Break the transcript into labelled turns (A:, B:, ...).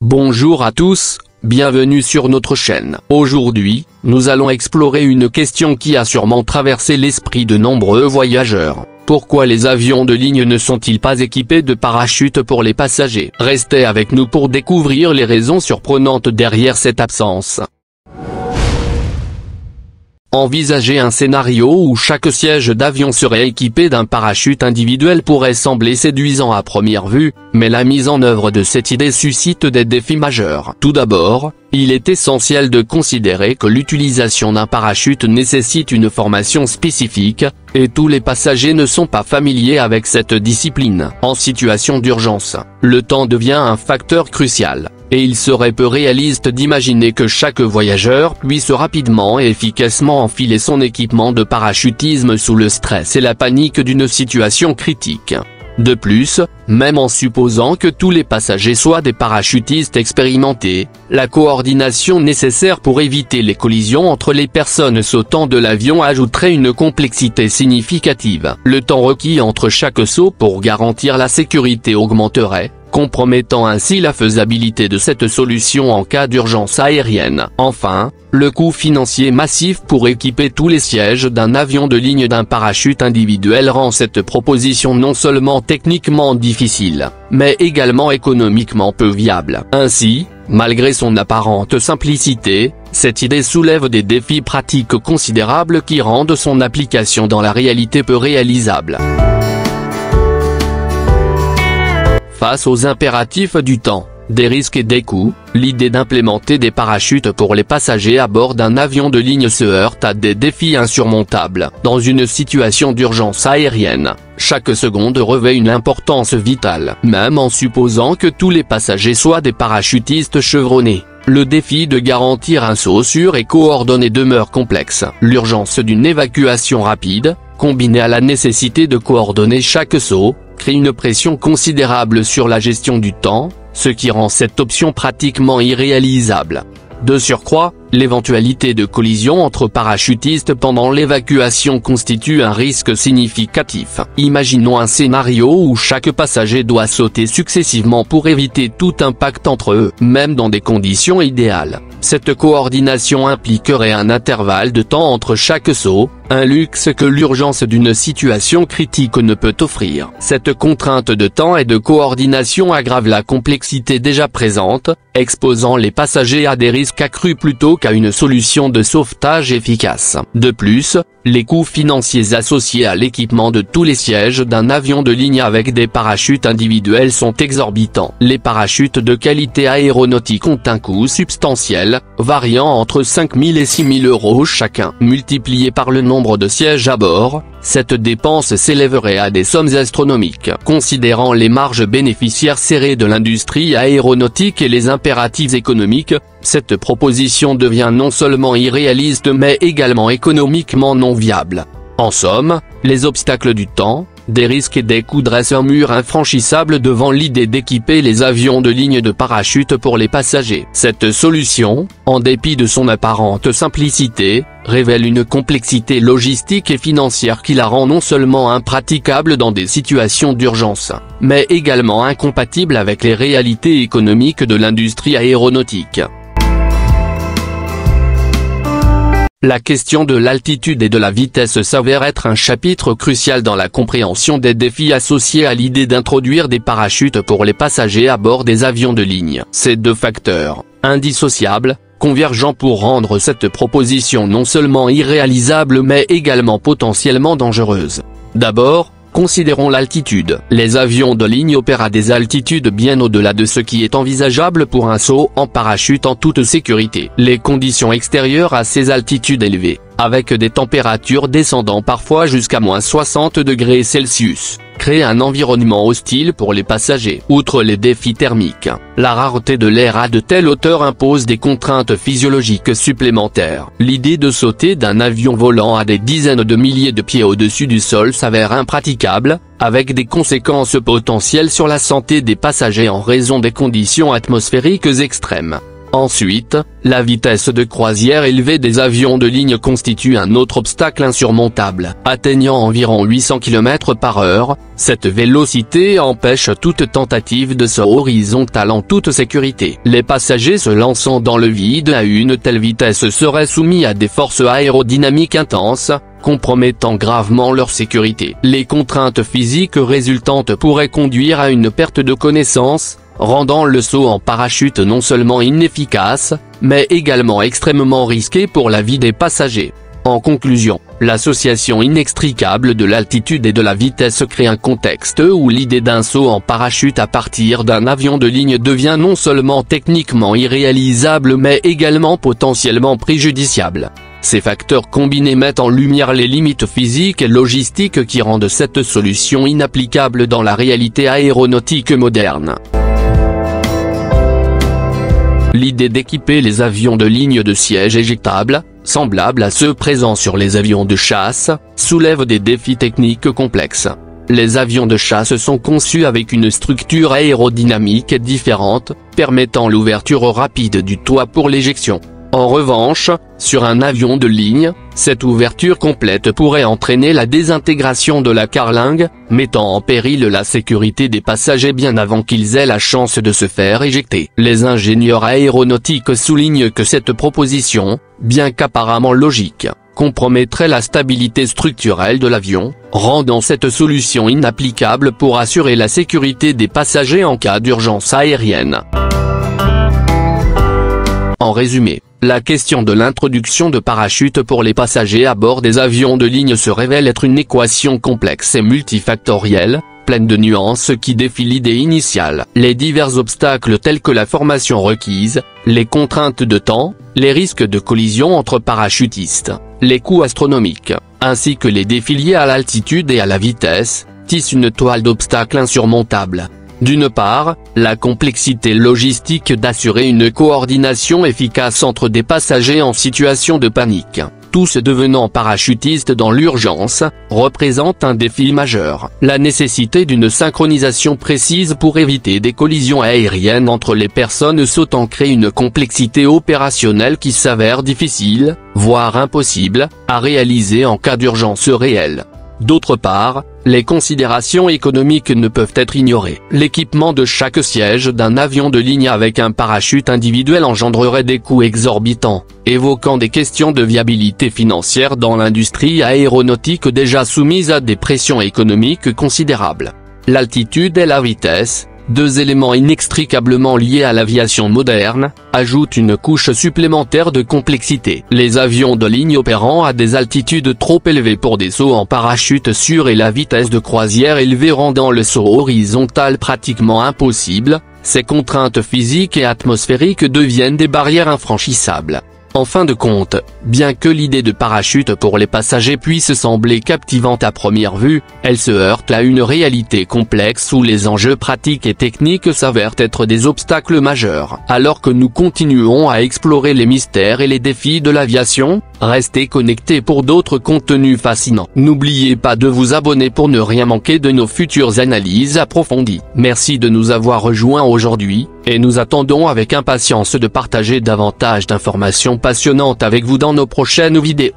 A: Bonjour à tous, bienvenue sur notre chaîne. Aujourd'hui, nous allons explorer une question qui a sûrement traversé l'esprit de nombreux voyageurs. Pourquoi les avions de ligne ne sont-ils pas équipés de parachutes pour les passagers? Restez avec nous pour découvrir les raisons surprenantes derrière cette absence. Envisager un scénario où chaque siège d'avion serait équipé d'un parachute individuel pourrait sembler séduisant à première vue, mais la mise en œuvre de cette idée suscite des défis majeurs. Tout d'abord, il est essentiel de considérer que l'utilisation d'un parachute nécessite une formation spécifique, et tous les passagers ne sont pas familiers avec cette discipline. En situation d'urgence, le temps devient un facteur crucial, et il serait peu réaliste d'imaginer que chaque voyageur puisse rapidement et efficacement enfiler son équipement de parachutisme sous le stress et la panique d'une situation critique. De plus, même en supposant que tous les passagers soient des parachutistes expérimentés, la coordination nécessaire pour éviter les collisions entre les personnes sautant de l'avion ajouterait une complexité significative. Le temps requis entre chaque saut pour garantir la sécurité augmenterait, compromettant ainsi la faisabilité de cette solution en cas d'urgence aérienne. Enfin, le coût financier massif pour équiper tous les sièges d'un avion de ligne d'un parachute individuel rend cette proposition non seulement techniquement difficile, mais également économiquement peu viable. Ainsi, malgré son apparente simplicité, cette idée soulève des défis pratiques considérables qui rendent son application dans la réalité peu réalisable. Face aux impératifs du temps, des risques et des coûts, l'idée d'implémenter des parachutes pour les passagers à bord d'un avion de ligne se heurte à des défis insurmontables. Dans une situation d'urgence aérienne, chaque seconde revêt une importance vitale. Même en supposant que tous les passagers soient des parachutistes chevronnés, le défi de garantir un saut sûr et coordonné demeure complexe. L'urgence d'une évacuation rapide, combinée à la nécessité de coordonner chaque saut, crée une pression considérable sur la gestion du temps, ce qui rend cette option pratiquement irréalisable. De surcroît, l'éventualité de collision entre parachutistes pendant l'évacuation constitue un risque significatif. Imaginons un scénario où chaque passager doit sauter successivement pour éviter tout impact entre eux. Même dans des conditions idéales, cette coordination impliquerait un intervalle de temps entre chaque saut, un luxe que l'urgence d'une situation critique ne peut offrir. Cette contrainte de temps et de coordination aggrave la complexité déjà présente, exposant les passagers à des risques accrus plutôt qu'à une solution de sauvetage efficace. De plus, les coûts financiers associés à l'équipement de tous les sièges d'un avion de ligne avec des parachutes individuels sont exorbitants. Les parachutes de qualité aéronautique ont un coût substantiel, variant entre 5 000 et 6 000 euros chacun. Multiplié par le nombre de sièges à bord, cette dépense s'élèverait à des sommes astronomiques. Considérant les marges bénéficiaires serrées de l'industrie aéronautique et les impératifs économiques, cette proposition devient non seulement irréaliste mais également économiquement non viable. En somme, les obstacles du temps, des risques et des coûts dressent un mur infranchissable devant l'idée d'équiper les avions de ligne de parachute pour les passagers. Cette solution, en dépit de son apparente simplicité, révèle une complexité logistique et financière qui la rend non seulement impraticable dans des situations d'urgence, mais également incompatible avec les réalités économiques de l'industrie aéronautique. La question de l'altitude et de la vitesse s'avère être un chapitre crucial dans la compréhension des défis associés à l'idée d'introduire des parachutes pour les passagers à bord des avions de ligne. Ces deux facteurs, indissociables, convergent pour rendre cette proposition non seulement irréalisable mais également potentiellement dangereuse. D'abord, considérons l'altitude. Les avions de ligne opèrent à des altitudes bien au-delà de ce qui est envisageable pour un saut en parachute en toute sécurité. Les conditions extérieures à ces altitudes élevées, avec des températures descendant parfois jusqu'à -60°C, créent un environnement hostile pour les passagers. Outre les défis thermiques, la rareté de l'air à de telles hauteurs impose des contraintes physiologiques supplémentaires. L'idée de sauter d'un avion volant à des dizaines de milliers de pieds au-dessus du sol s'avère impraticable, avec des conséquences potentielles sur la santé des passagers en raison des conditions atmosphériques extrêmes. Ensuite, la vitesse de croisière élevée des avions de ligne constitue un autre obstacle insurmontable. Atteignant environ 800 km/h, cette vélocité empêche toute tentative de saut horizontal en toute sécurité. Les passagers se lançant dans le vide à une telle vitesse seraient soumis à des forces aérodynamiques intenses, compromettant gravement leur sécurité. Les contraintes physiques résultantes pourraient conduire à une perte de connaissance, rendant le saut en parachute non seulement inefficace, mais également extrêmement risqué pour la vie des passagers. En conclusion, l'association inextricable de l'altitude et de la vitesse crée un contexte où l'idée d'un saut en parachute à partir d'un avion de ligne devient non seulement techniquement irréalisable mais également potentiellement préjudiciable. Ces facteurs combinés mettent en lumière les limites physiques et logistiques qui rendent cette solution inapplicable dans la réalité aéronautique moderne. L'idée d'équiper les avions de ligne de sièges éjectables, semblables à ceux présents sur les avions de chasse, soulève des défis techniques complexes. Les avions de chasse sont conçus avec une structure aérodynamique différente, permettant l'ouverture rapide du toit pour l'éjection. En revanche, sur un avion de ligne, cette ouverture complète pourrait entraîner la désintégration de la carlingue, mettant en péril la sécurité des passagers bien avant qu'ils aient la chance de se faire éjecter. Les ingénieurs aéronautiques soulignent que cette proposition, bien qu'apparemment logique, compromettrait la stabilité structurelle de l'avion, rendant cette solution inapplicable pour assurer la sécurité des passagers en cas d'urgence aérienne. En résumé, la question de l'introduction de parachutes pour les passagers à bord des avions de ligne se révèle être une équation complexe et multifactorielle, pleine de nuances qui défient l'idée initiale. Les divers obstacles tels que la formation requise, les contraintes de temps, les risques de collision entre parachutistes, les coûts astronomiques, ainsi que les défis liés à l'altitude et à la vitesse, tissent une toile d'obstacles insurmontable. D'une part, la complexité logistique d'assurer une coordination efficace entre des passagers en situation de panique, tous devenant parachutistes dans l'urgence, représente un défi majeur. La nécessité d'une synchronisation précise pour éviter des collisions aériennes entre les personnes sautant crée une complexité opérationnelle qui s'avère difficile, voire impossible, à réaliser en cas d'urgence réelle. D'autre part, les considérations économiques ne peuvent être ignorées. L'équipement de chaque siège d'un avion de ligne avec un parachute individuel engendrerait des coûts exorbitants, évoquant des questions de viabilité financière dans l'industrie aéronautique déjà soumise à des pressions économiques considérables. L'altitude et la vitesse, deux éléments inextricablement liés à l'aviation moderne, ajoutent une couche supplémentaire de complexité. Les avions de ligne opérant à des altitudes trop élevées pour des sauts en parachute sûrs et la vitesse de croisière élevée rendant le saut horizontal pratiquement impossible, ces contraintes physiques et atmosphériques deviennent des barrières infranchissables. En fin de compte, bien que l'idée de parachute pour les passagers puisse sembler captivante à première vue, elle se heurte à une réalité complexe où les enjeux pratiques et techniques s'avèrent être des obstacles majeurs. Alors que nous continuons à explorer les mystères et les défis de l'aviation, restez connectés pour d'autres contenus fascinants. N'oubliez pas de vous abonner pour ne rien manquer de nos futures analyses approfondies. Merci de nous avoir rejoints aujourd'hui, et nous attendons avec impatience de partager davantage d'informations passionnantes avec vous dans nos prochaines vidéos.